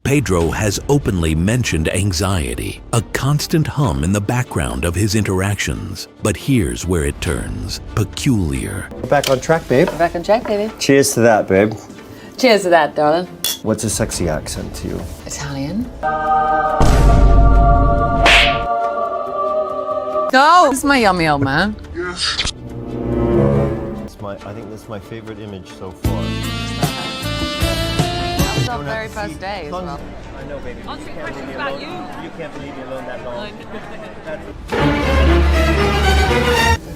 Pedro has openly mentioned anxiety, a constant hum in the background of his interactions. But here's where it turns peculiar. We're back on track, babe. We're back on track, baby. Cheers to that, babe. Cheers to that, darling. What's a sexy accent to you? Italian. No, this is my yummy old man. I think that's my favorite image so far. That was our very first day as well. I know, baby. Answering questions about you. You can't leave me alone that long.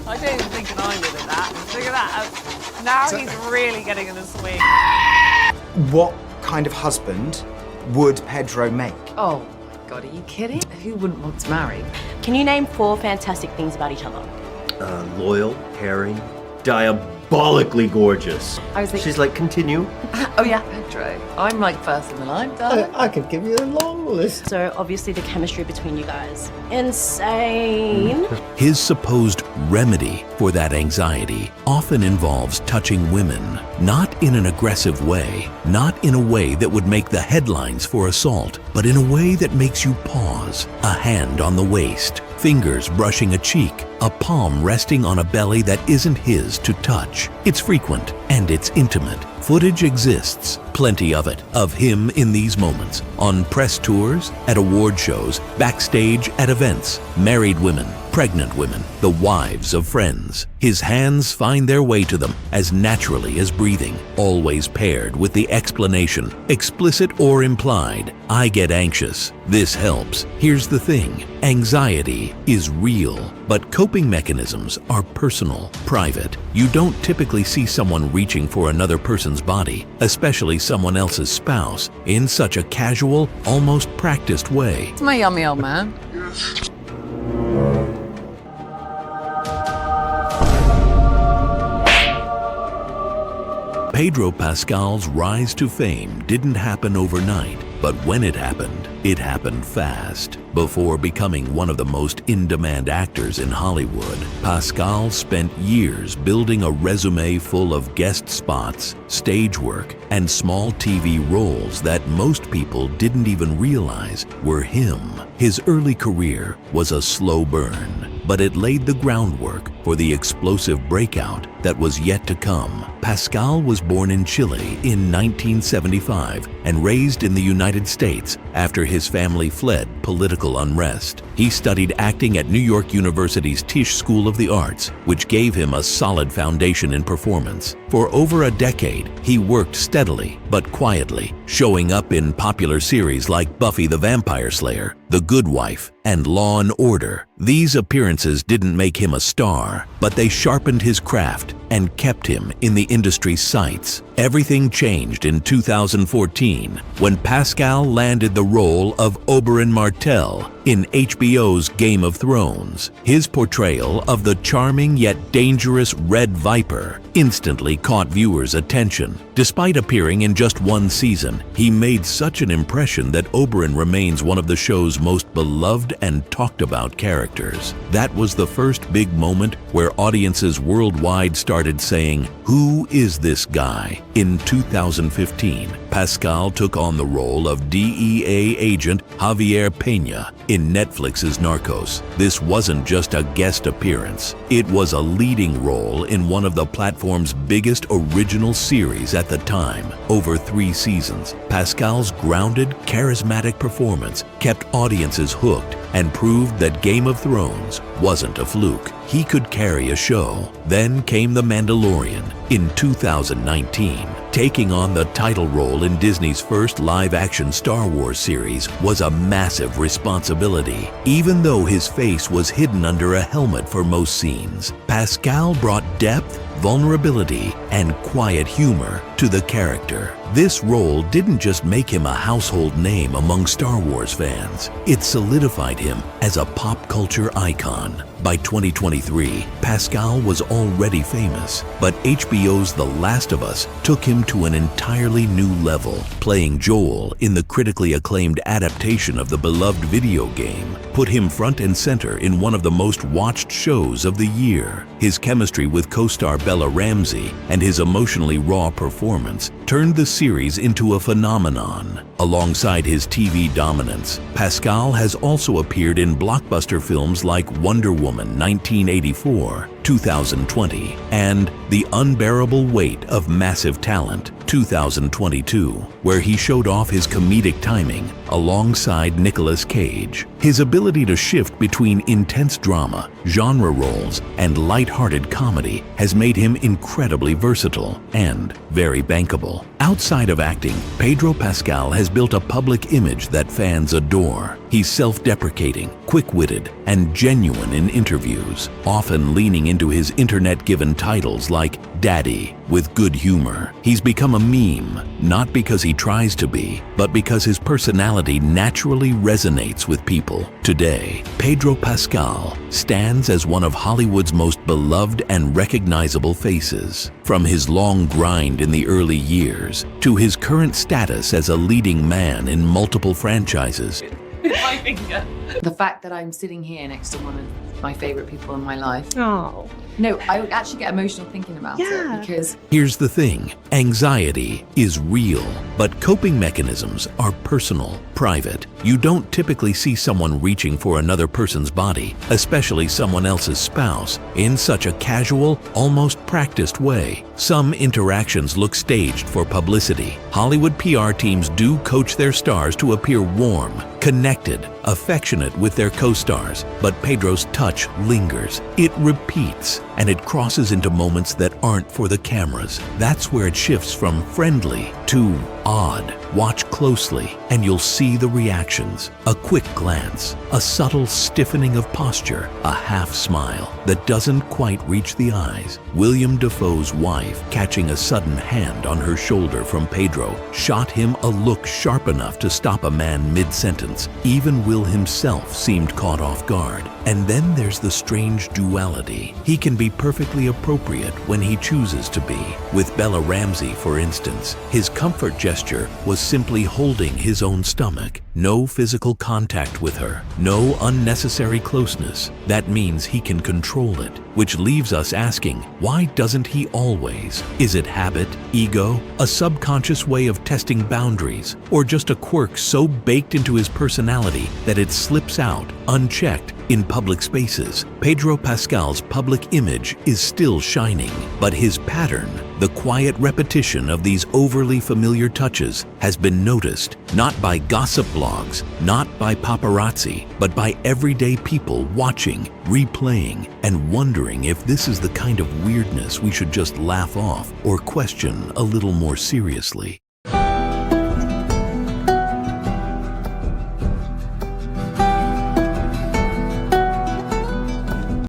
I don't even think I'm good at that. Look at that. Now he's really getting in the swing. What kind of husband would Pedro make? Oh my God, are you kidding? Who wouldn't want to marry? Can you name 4 fantastic things about each other? Loyal, caring, diabolically gorgeous. I was thinking, She's like, continue. oh yeah, Pedro. I'm like first in the line, darling. I could give you a long list. So obviously the chemistry between you guys, insane. His supposed remedy for that anxiety often involves touching women, not in an aggressive way, not in a way that would make the headlines for assault, but in a way that makes you pause, a hand on the waist, fingers brushing a cheek, a palm resting on a belly that isn't his to touch. It's frequent and it's intimate. Footage exists, plenty of it, of him in these moments, on press tours, at award shows, backstage at events, married women, pregnant women, the wives of friends. His hands find their way to them as naturally as breathing, always paired with the explanation, explicit or implied, I get anxious. This helps. Here's the thing, anxiety is real, but coping mechanisms are personal, private. You don't typically see someone reaching for another person's body, especially someone else's spouse, in such a casual, almost practiced way. It's my yummy old man. Pedro Pascal's rise to fame didn't happen overnight, but when it happened fast. Before becoming one of the most in-demand actors in Hollywood, Pascal spent years building a resume full of guest spots, stage work, and small TV roles that most people didn't even realize were him. His early career was a slow burn, but it laid the groundwork for the explosive breakout that was yet to come. Pascal was born in Chile in 1975 and raised in the United States after his family fled political unrest. He studied acting at New York University's Tisch School of the Arts, which gave him a solid foundation in performance. For over a decade, he worked steadily but quietly, showing up in popular series like Buffy the Vampire Slayer, The Good Wife, and Law and Order. These appearances didn't make him a star, but they sharpened his craft and kept him in the industry's sights. Everything changed in 2014 when Pascal landed the role of Oberyn Martell in HBO's Game of Thrones. His portrayal of the charming yet dangerous Red Viper instantly caught viewers' attention. Despite appearing in just one season, he made such an impression that Oberyn remains one of the show's most beloved and talked about characters. That was the first big moment where audiences worldwide started saying, "Who is this guy?" In 2015, Pascal took on the role of DEA agent Javier Peña in Netflix's Narcos. This wasn't just a guest appearance. It was a leading role in one of the platform's biggest original series at the time. Over 3 seasons, Pascal's grounded, charismatic performance kept audiences hooked and proved that Game of Thrones wasn't a fluke. He could carry a show. Then came The Mandalorian in 2019. Taking on the title role in Disney's first live-action Star Wars series was a massive responsibility. Even though his face was hidden under a helmet for most scenes, Pascal brought depth, vulnerability, and quiet humor to the character. This role didn't just make him a household name among Star Wars fans, it solidified him as a pop culture icon. By 2023, Pascal was already famous, but HBO's The Last of Us took him to an entirely new level, playing Joel in the critically acclaimed adaptation of the beloved video game, put him front and center in one of the most watched shows of the year. His chemistry with co-star Bella Ramsey and his emotionally raw performance turned the series into a phenomenon. Alongside his TV dominance, Pascal has also appeared in blockbuster films like Wonder Woman 1984, 2020, and The Unbearable Weight of Massive Talent 2022, where he showed off his comedic timing alongside Nicolas Cage. His ability to shift between intense drama, genre roles, and light-hearted comedy has made him incredibly versatile and very bankable. Outside of acting, Pedro Pascal has built a public image that fans adore. He's self-deprecating, quick-witted, and genuine in interviews, often leaning into his internet-given titles like Daddy with good humor. He's become a meme, not because he tries to be, but because his personality naturally resonates with people. Today, Pedro Pascal stands as one of Hollywood's most beloved and recognizable faces. From his long grind in the early years to his current status as a leading man in multiple franchises, My finger. The fact that I'm sitting here next to one of my favorite people in my life. Oh. No, I actually get emotional thinking about it because here's the thing, anxiety is real, but coping mechanisms are personal, private. You don't typically see someone reaching for another person's body, especially someone else's spouse, in such a casual, almost practiced way. Some interactions look staged for publicity. Hollywood PR teams do coach their stars to appear warm, connected, affectionate with their co-stars, but Pedro's touch lingers. It repeats, and it crosses into moments that aren't for the cameras. That's where it shifts from friendly to odd. Watch closely, and you'll see the reactions. A quick glance, a subtle stiffening of posture, a half smile that doesn't quite reach the eyes. William Dafoe's wife, catching a sudden hand on her shoulder from Pedro, shot him a look sharp enough to stop a man mid-sentence. Even Will himself seemed caught off guard. And then there's the strange duality. He can be perfectly appropriate when he chooses to be. With Bella Ramsey, for instance, his comfort gesture was simply holding his own stomach. No physical contact with her, no unnecessary closeness. That means he can control it, which leaves us asking, why doesn't he always? Is it habit, ego, a subconscious way of testing boundaries, or just a quirk so baked into his personality that it slips out unchecked in public spaces? Pedro Pascal's public image is still shining, but his pattern, the quiet repetition of these overly familiar touches, has been noticed, not by gossip blogs, not by paparazzi, but by everyday people watching, replaying, and wondering if this is the kind of weirdness we should just laugh off or question a little more seriously.